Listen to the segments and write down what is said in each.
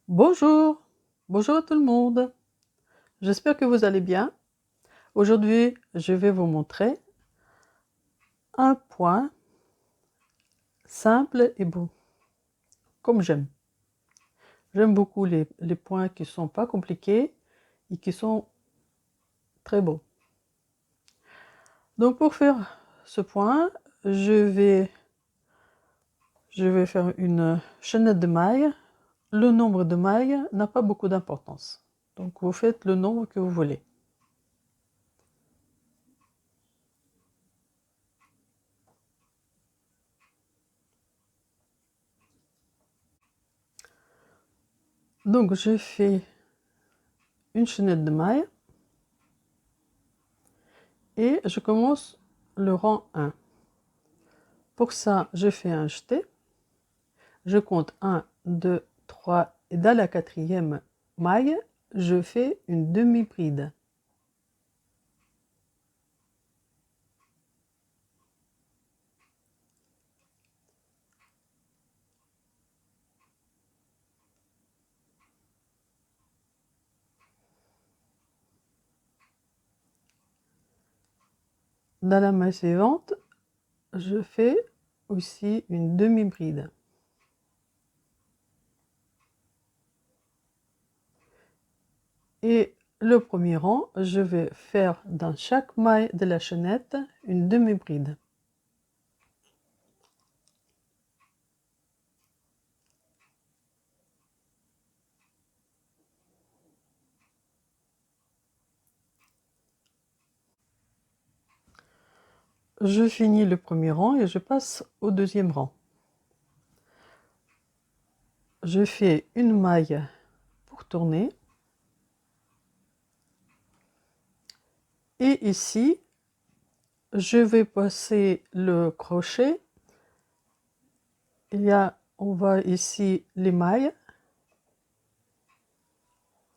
Bonjour, bonjour à tout le monde. J'espère que vous allez bien. Aujourd'hui, je vais vous montrer un point simple et beau, comme j'aime. J'aime beaucoup les points qui ne sont pas compliqués et qui sont très beaux. Donc pour faire ce point, je vais faire une chaînette de mailles. Le nombre de mailles n'a pas beaucoup d'importance. Donc vous faites le nombre que vous voulez. Donc je fais une chaînette de mailles et je commence le rang 1. Pour ça, je fais un jeté. Je compte 1, 2, 3 et dans la quatrième maille, je fais une demi-bride. Dans la maille suivante, je fais aussi une demi-bride. Et le premier rang, je vais faire dans chaque maille de la chaînette une demi-bride. Je finis le premier rang et je passe au deuxième rang. Je fais une maille pour tourner. Et ici, je vais passer le crochet. On voit ici les mailles,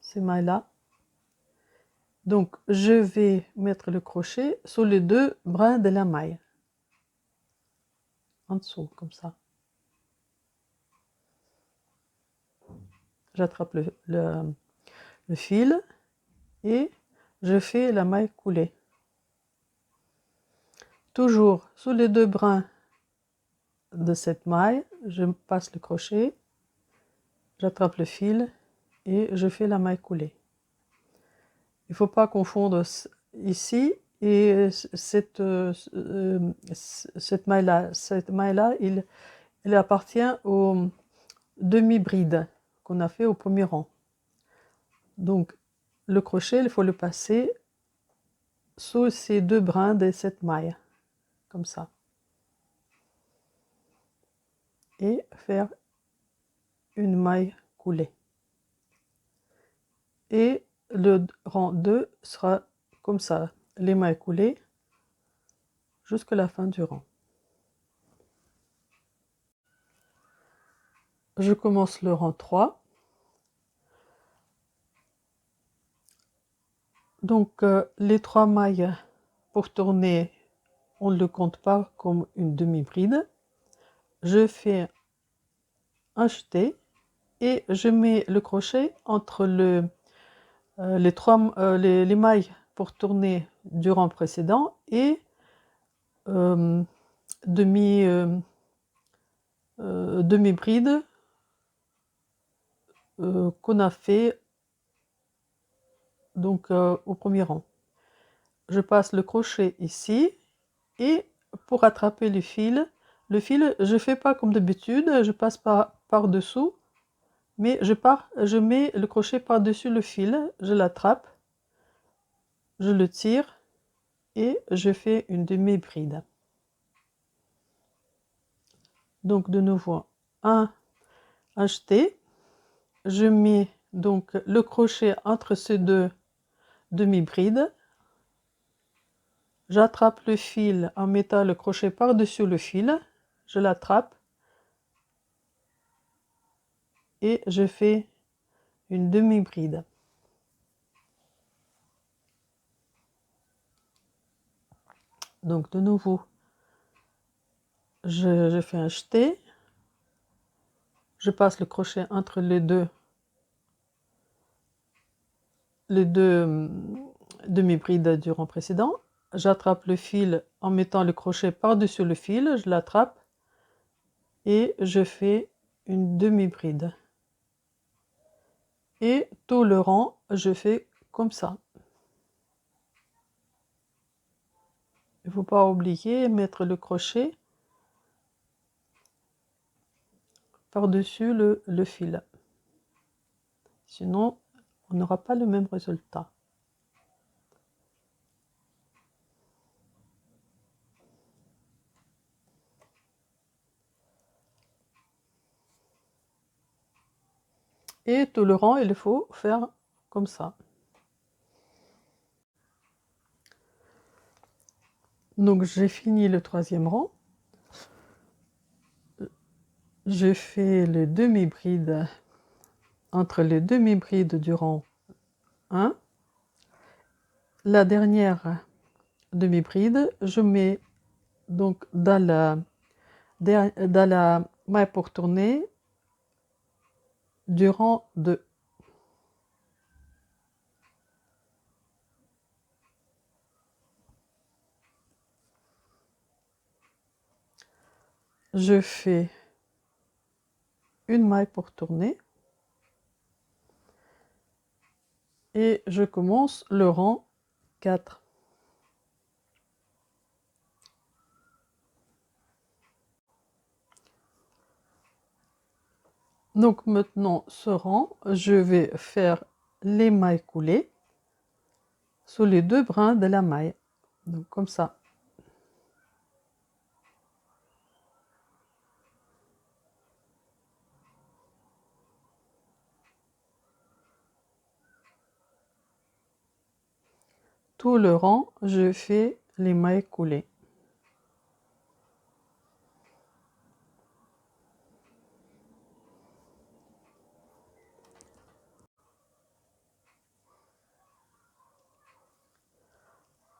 ces mailles-là. Donc, je vais mettre le crochet sur les deux brins de la maille. En dessous, comme ça. J'attrape le fil et je fais la maille coulée. Toujours sous les deux brins de cette maille, je passe le crochet, j'attrape le fil et je fais la maille coulée. Il ne faut pas confondre ici et cette maille-là. Cette maille-là, elle appartient aux demi-bride qu'on a fait au premier rang. Donc, le crochet, il faut le passer sous ces deux brins de cette maille, comme ça. Et faire une maille coulée. Et le rang 2 sera comme ça, les mailles coulées jusqu'à la fin du rang. Je commence le rang 3. Donc, les 3 mailles pour tourner, on ne le compte pas comme une demi-bride. Je fais un jeté et je mets le crochet entre les mailles pour tourner du rang précédent et demi-bride qu'on a fait donc au premier rang. Je passe le crochet ici et pour attraper le fil, je ne fais pas comme d'habitude, je passe par-dessous, mais je mets le crochet par-dessus le fil, je l'attrape, je le tire et je fais une demi-bride. Donc de nouveau un jeté, je mets donc le crochet entre ces deux demi-brides, j'attrape le fil en mettant le crochet par-dessus le fil, je l'attrape et je fais une demi-bride. Donc de nouveau, je fais un jeté, je passe le crochet entre les deux les deux demi-brides du rang précédent. J'attrape le fil en mettant le crochet par-dessus le fil, je l'attrape et je fais une demi-bride. Et tout le rang, je fais comme ça. Il ne faut pas oublier mettre le crochet par-dessus le fil. Sinon, on n'aura pas le même résultat. Et tout le rang, il faut faire comme ça. Donc j'ai fini le troisième rang. Je fais le demi-bride entre les demi-brides du rang 1. La dernière demi-bride, je mets donc dans la maille pour tourner du rang 2. Je fais une maille pour tourner et je commence le rang 4. Donc maintenant, ce rang, je vais faire les mailles coulées sous les deux brins de la maille. Donc comme ça. Tout le rang, je fais les mailles coulées.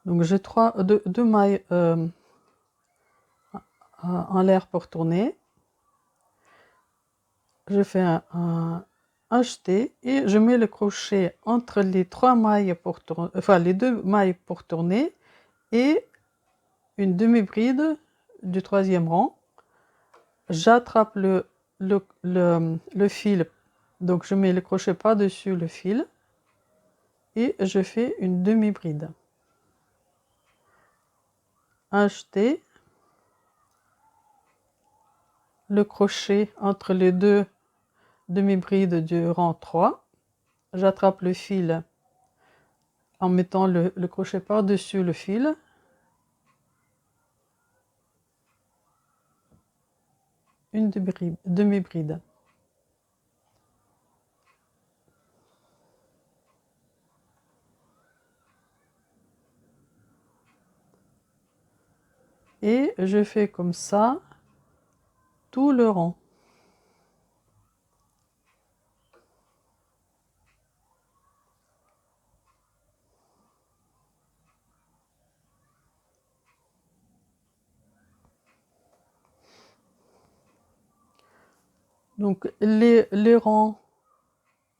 Donc j'ai deux mailles en l'air pour tourner. Je fais un jeté et je mets le crochet entre les trois mailles pour tourner, enfin les deux mailles pour tourner et une demi-bride du troisième rang. J'attrape le fil, donc je mets le crochet par-dessus le fil et je fais une demi-bride. Un jeté, le crochet entre les deux demi-brides du rang 3. J'attrape le fil en mettant le crochet par-dessus le fil. Une demi-bride. Et je fais comme ça tout le rang. Donc les rangs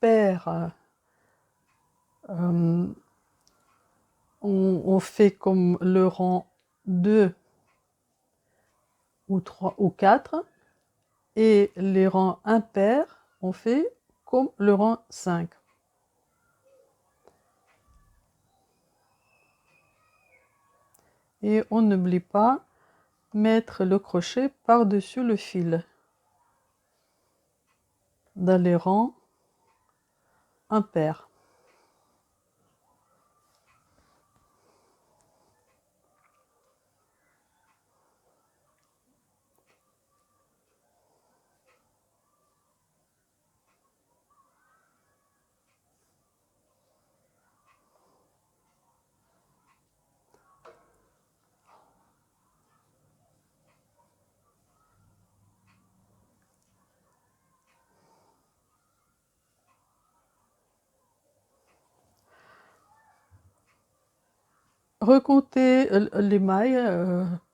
pairs, on fait comme le rang 2 ou 3 ou 4, et les rangs impairs, on fait comme le rang 5. Et on n'oublie pas mettre le crochet par-dessus le fil dans les rangs impairs. Recomptez les mailles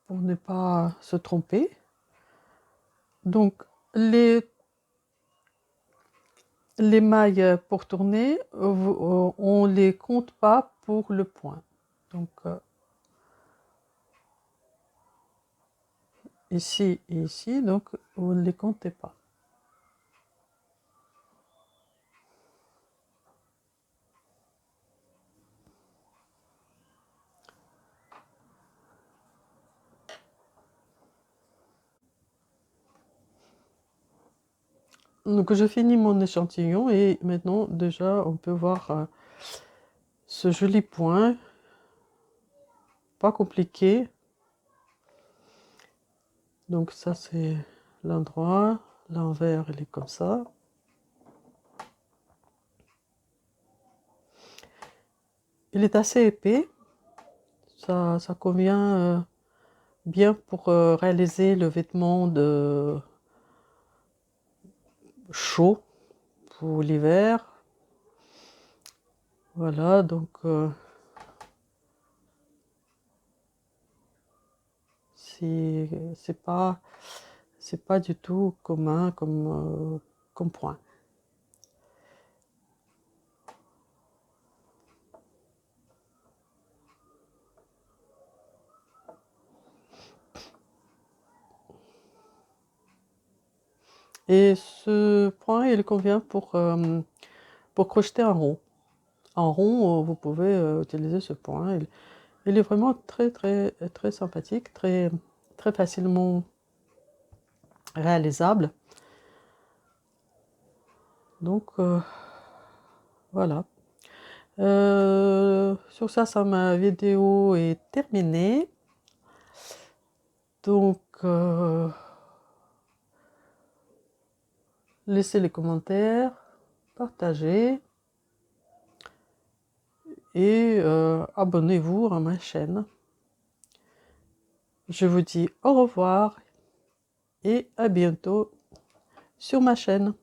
pour ne pas se tromper. Donc les les mailles pour tourner, on les compte pas pour le point. Donc ici et ici, donc vous ne les comptez pas. Donc je finis mon échantillon et maintenant déjà on peut voir ce joli point, pas compliqué. Donc ça c'est l'endroit, l'envers il est comme ça. Il est assez épais, ça convient bien pour réaliser le vêtement de chaud pour l'hiver. Voilà, donc c'est pas du tout commun comme point. Et ce point, il convient pour crocheter un rond. En rond, vous pouvez utiliser ce point. Il est vraiment très sympathique, très facilement réalisable. Donc voilà. Sur ça, ma vidéo est terminée. Donc laissez les commentaires, partagez et abonnez-vous à ma chaîne. Je vous dis au revoir et à bientôt sur ma chaîne.